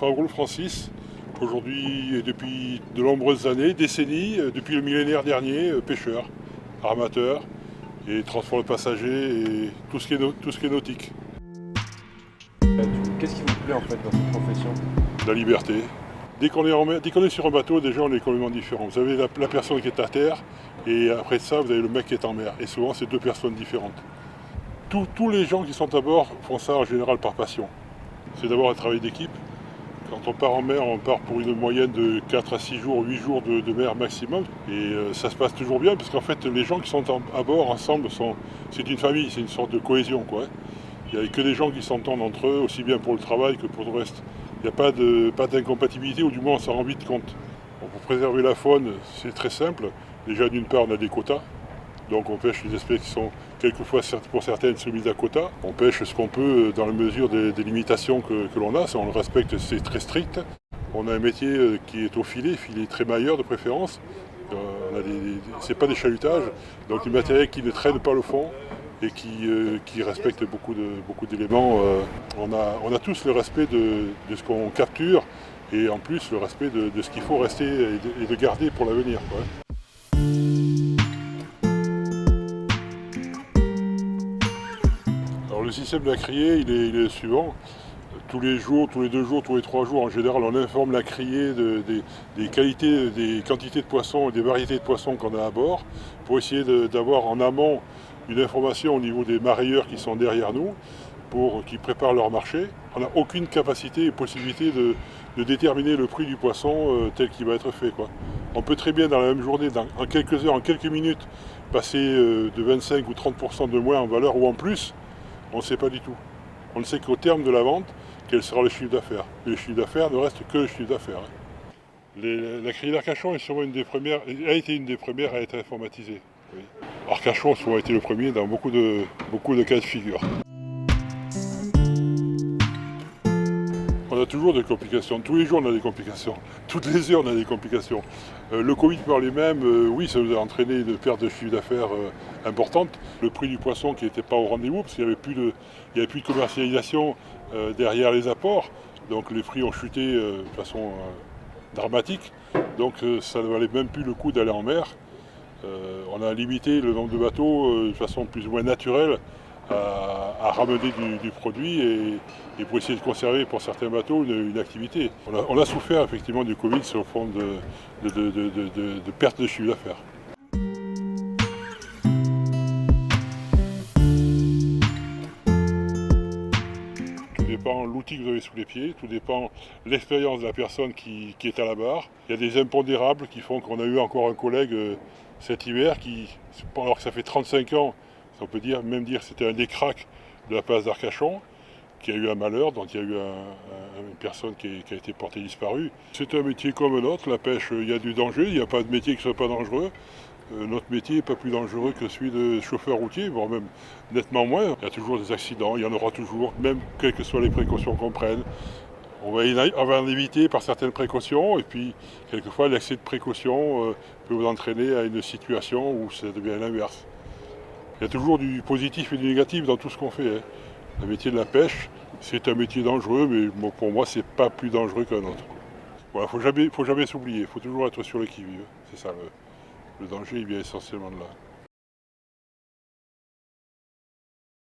Favrul Francis, aujourd'hui et depuis de nombreuses années, décennies, depuis le millénaire dernier, pêcheur, armateur et transport de passagers et tout ce qui est nautique. Qu'est-ce qui vous plaît en fait dans cette profession? La liberté. Dès qu'on est, dès qu'on est sur un bateau, déjà on est complètement différent. Vous avez la personne qui est à terre et après ça vous avez le mec qui est en mer. Et souvent c'est deux personnes différentes. Tous les gens qui sont à bord font ça en général par passion. C'est d'abord un travail d'équipe. Quand on part en mer, on part pour une moyenne de 4 à 6 jours, 8 jours de mer maximum. Et ça se passe toujours bien, parce qu'en fait, les gens qui sont à bord ensemble, c'est une famille, c'est une sorte de cohésion, quoi. Il n'y a que des gens qui s'entendent entre eux, aussi bien pour le travail que pour le reste. Il n'y a pas d'incompatibilité, ou du moins on s'en rend vite compte. Bon, pour préserver la faune, c'est très simple. Déjà, d'une part, on a des quotas. Donc on pêche des espèces qui sont quelquefois pour certaines soumises à quota. On pêche ce qu'on peut dans la mesure des limitations que l'on a, si on le respecte, c'est très strict. On a un métier qui est au filet très mailleur de préférence. C'est pas des chalutages, donc du matériel qui ne traîne pas le fond et qui respecte beaucoup d'éléments. On a tous le respect de ce qu'on capture et en plus le respect de ce qu'il faut rester et de garder pour l'avenir, quoi. Alors le système de la criée, il est le suivant. Tous les jours, tous les 2 jours, tous les 3 jours, en général, on informe la criée des qualités, des quantités de poissons et des variétés de poissons qu'on a à bord, pour essayer d'avoir en amont une information au niveau des marailleurs qui sont derrière nous, qui préparent leur marché. On n'a aucune capacité et possibilité de déterminer le prix du poisson tel qu'il va être fait, quoi. On peut très bien, dans la même journée, en quelques heures, en quelques minutes, passer de 25 ou 30% de moins en valeur ou en plus. On ne sait pas du tout. On ne sait qu'au terme de la vente, quel sera le chiffre d'affaires. Et le chiffre d'affaires ne reste que le chiffre d'affaires. La criée d'Arcachon est sûrement a été une des premières à être informatisée. Oui. Arcachon a souvent été le premier dans beaucoup de cas de figure. On a toujours des complications. Tous les jours, on a des complications. Toutes les heures, on a des complications. Le Covid par lui-même, oui, ça nous a entraîné une perte de chiffre d'affaires importante. Le prix du poisson qui n'était pas au rendez-vous, parce qu'il n'y avait plus de commercialisation derrière les apports. Donc les prix ont chuté de façon dramatique. Donc ça ne valait même plus le coup d'aller en mer. On a limité le nombre de bateaux de façon plus ou moins naturelle à ramener du produit et pour essayer de conserver pour certains bateaux une activité. On a souffert effectivement du Covid sur le fond de perte de chiffre d'affaires. Tout dépend l'outil que vous avez sous les pieds, tout dépend l'expérience de la personne qui est à la barre. Il y a des impondérables qui font qu'on a eu encore un collègue cet hiver alors que ça fait 35 ans, on peut même dire que c'était un des cracks de la place d'Arcachon, qui a eu un malheur, donc il y a eu une personne qui a été portée disparue. C'est un métier comme un autre, la pêche, il y a du danger, il n'y a pas de métier qui ne soit pas dangereux. Notre métier n'est pas plus dangereux que celui de chauffeur routier, voire même nettement moins. Il y a toujours des accidents, il y en aura toujours, même quelles que soient les précautions qu'on prenne. On va en éviter par certaines précautions, et puis quelquefois l'excès de précaution peut vous entraîner à une situation où ça devient l'inverse. Il y a toujours du positif et du négatif dans tout ce qu'on fait, hein. Le métier de la pêche, c'est un métier dangereux, mais bon, pour moi, c'est pas plus dangereux qu'un autre. Voilà, faut jamais s'oublier, il faut toujours être sur le qui-vive. C'est ça, le danger, il vient essentiellement de là.